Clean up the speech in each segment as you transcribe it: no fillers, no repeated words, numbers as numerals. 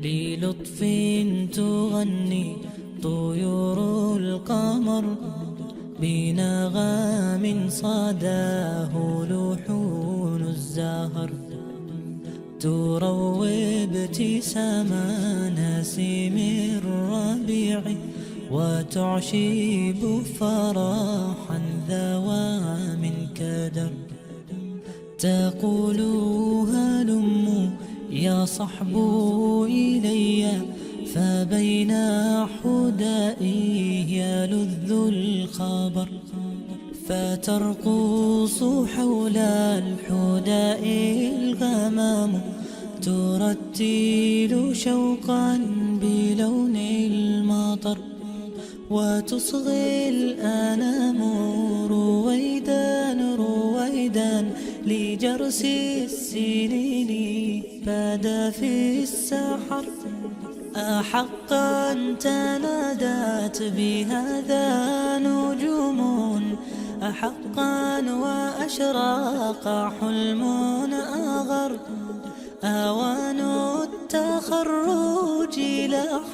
للطف تغني طيور القمر بنغام صداه لحون الزهر، تروي ابتسام نسيم الربيع وتعشب فرحا ذوى من كدر. تقول هلموا يا صحب إلي، فبين حدائي يلذ الخبر، فترقص حول الحداء الغمام، ترتل شوقا بلون المطر، وتصغي الأنام رويدا رويدا لجرس السنين بدا في السحر. أحقا تنادت بهذا نجوم، أحقا وأشراق حلم أغر، أوان التخرج لاح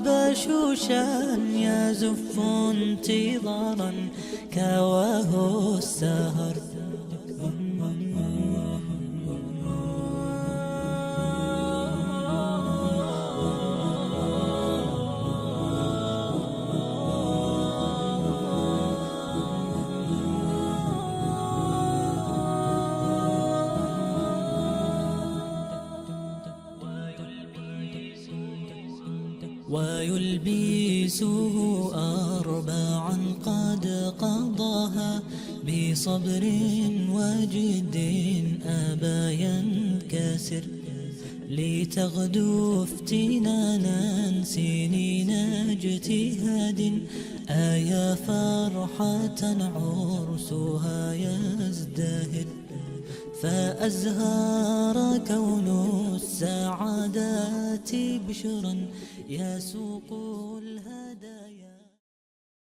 بشوشا يزف انتظارا كواه السهر. ويلبسه أربعا قد قضاها بصبر وجد أبى ينكسر، لتغدو افتنانا سنين اجتهاد، أيا فرحة عرسها يزدهر، فأزهار كون السعادات بشرا يسوق الهدى.